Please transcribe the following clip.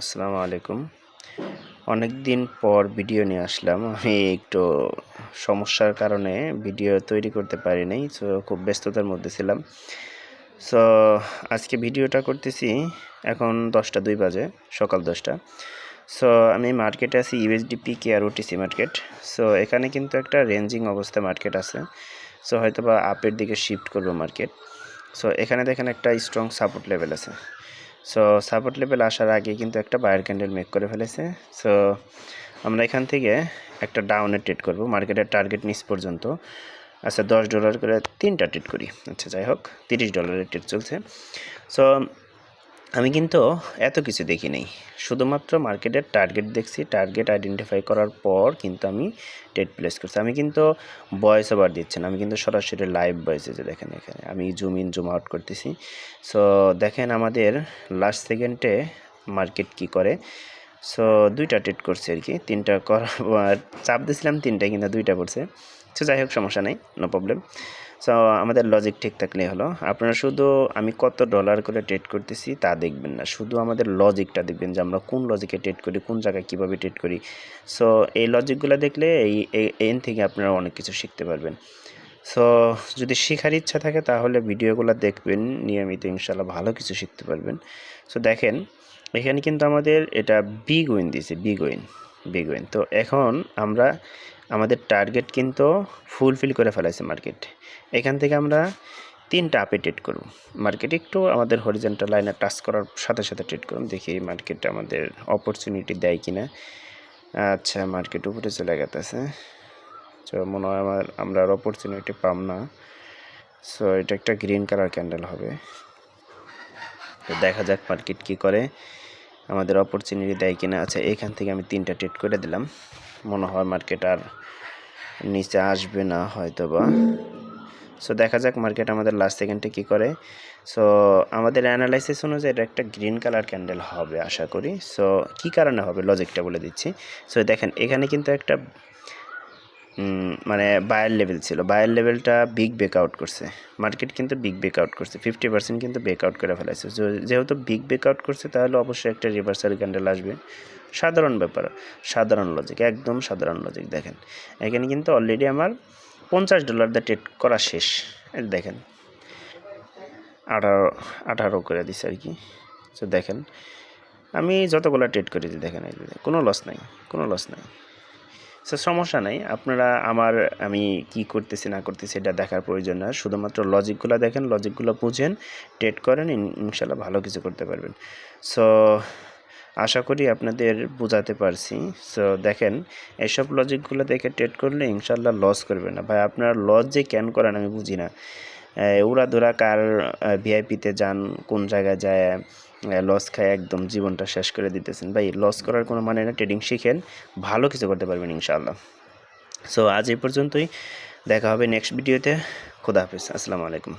আসসালামু আলাইকুম। অনেক দিন পর ভিডিও নিয়ে আসলাম। আমি একটু সমস্যার কারণে ভিডিও তৈরি করতে পারি নাই। সো খুব ব্যস্ততার মধ্যে ছিলাম। সো আজকে ভিডিওটা করতেছি এখন 10টা 2 বাজে, সকাল 10টা। সো আমি মার্কেটে আছি ইউএসডিপি কে আর ওটিসি মার্কেট। সো এখানে কিন্তু একটা রেঞ্জিং অবস্থায় মার্কেট আছে। সো হয়তোবা আপের দিকে শিফট করবো মার্কেট। সো এখানে দেখেন একটা স্ট্রং সাপোর্ট লেভেল আছে। সো সাপোর্ট লেভেল আসার আগে কিন্তু একটা বায়ার ক্যান্ডেল মেক করে ফেলেছে। সো আমরা এখান থেকে একটা ডাউনে ট্রেড করব মার্কেটের টার্গেট নিচ পর্যন্ত। আচ্ছা, $10 করে 3টা ট্রেড করি। আচ্ছা, যাই হোক, $30 ট্রেড চলছে। সো আমি কিন্তু এত কিছু দেখি নাই, শুধুমাত্র মার্কেটের টার্গেট দেখছি। টার্গেট আইডেন্টিফাই করার পর কিন্তু আমি ট্রেড প্লেস করছি। আমি কিন্তু ভয়েস ওভার দিচ্ছি না, আমি কিন্তু সরাসরি লাইভ ভয়েসে যে দেখেন এখানে আমি জুম ইন জুম আউট করতেছি। সো দেখেন আমাদের লাস্ট সেকেন্ডে মার্কেট কি করে। সো 2টা ট্রেড করছে আর কি, 3টা করার চাপ দিয়েছিলাম 3টা, কিন্তু 2টা করছে। সো যাই হোক, সমস্যা নেই, নো প্রবলেম। সো আমাদের লজিক ঠিক থাকলেই হলো। আপনারা শুধু আমি কত ডলার করে ট্রেড করতেছি তা দেখবেন না, শুধু আমাদের লজিকটা দেখবেন যে আমরা কোন লজিকে ট্রেড করি, কোন জায়গায় কীভাবে ট্রেড করি। সো এই লজিকগুলো দেখলে এন থেকে আপনারা অনেক কিছু শিখতে পারবেন। সো যদি শেখার ইচ্ছা থাকে তাহলে ভিডিওগুলো দেখবেন নিয়মিত, ইনশাল্লাহ ভালো কিছু শিখতে পারবেন। সো দেখেন এখানে কিন্তু আমাদের এটা বিগ উইন দিয়েছে, বিগ উইন। তো এখন আমরা আমাদের টার্গেট কিন্তু ফুলফিল করে ফেলাইছে মার্কেট। এখান থেকে আমরা 3টা আপে ট্রেড করব। মার্কেট একটু আমাদের হরিজন্টাল লাইনে টাচ করার সাথে সাথে ট্রেড করুন, দেখি মার্কেট আমাদের অপরচুনিটি দেয় কিনা। আচ্ছা, মার্কেট উপরে চলে গেছে। তো মনে হয় আমরা আর অপরচুনিটি পাম না। সো এটা একটা গ্রিন কালার ক্যান্ডেল হবে। তো দেখা যাক মার্কেট কি করে, আমাদের অপরচুনিটি দেয় কিনা। আচ্ছা, এখান থেকে আমি 3টা ট্রেড করে দিলাম। মনে হয় মার্কেট আর নিচে আসবে না হয়তোবা। সো দেখা যাক মার্কেট আমাদের লাস্ট সেকেন্ডে কী করে। সো আমাদের অ্যানালাইসিস অনুযায়ী এটা একটা গ্রিন কালার ক্যান্ডেল হবে আশা করি। সো কী কারণে হবে লজিকটা বলে দিচ্ছি। সো দেখেন এখানে কিন্তু একটা মানে বায়ার লেভেল ছিল, বায়ার লেভেলটা বিগ ব্রেকআউট করছে। মার্কেট কিন্তু বিগ ব্রেকআউট করছে, 50% কিন্তু ব্রেকআউট করে ফেলেছে। যেহেতু বিগ ব্রেকআউট করছে তাহলে অবশ্যই একটা রিভার্সাল ক্যান্ডেল আসবে। সাধারণ ব্যাপার, সাধারণ লজিক, একদম সাধারণ লজিক। দেখেন এখানে কিন্তু অলরেডি আমার $50 দিয়ে ট্রেড করা শেষ। দেখেন 18 করে দিছে আর কি। তো দেখেন আমি যতগুলো ট্রেড করেছি দেখেন, কোনো লস নাই, কোনো লস নাই। সো সমস্যা নাই, আপনারা আমি কি করতেছি না করতেছি এটা দেখার প্রয়োজন না, শুধুমাত্র লজিকগুলো দেখেন, লজিকগুলো বুঝেন, ট্রেড করেন, ইনশাল্লাহ ভালো কিছু করতে পারবেন। সো আশা করি আপনাদের বোঝাতে পারছি। সো দেখেন এইসব লজিকগুলো দেখে ট্রেড করলে ইনশাল্লাহ লস করবে না। ভাই আপনারা লস যে কেন করেন আমি বুঝি না। উড়াধুরা কার ভিআইপিতে যান, কোন জায়গায় যায় লস খায় একদম জীবনটা শেষ করে দিতেছেন। ভাই লস করার কোনো মানে না, ট্রেডিং শিখেন, ভালো কিছু করতে পারবেন ইনশাআল্লাহ। সো আজ এই পর্যন্তই, দেখা হবে নেক্সট ভিডিওতে। খোদা হাফেজ, আসসালামু আলাইকুম।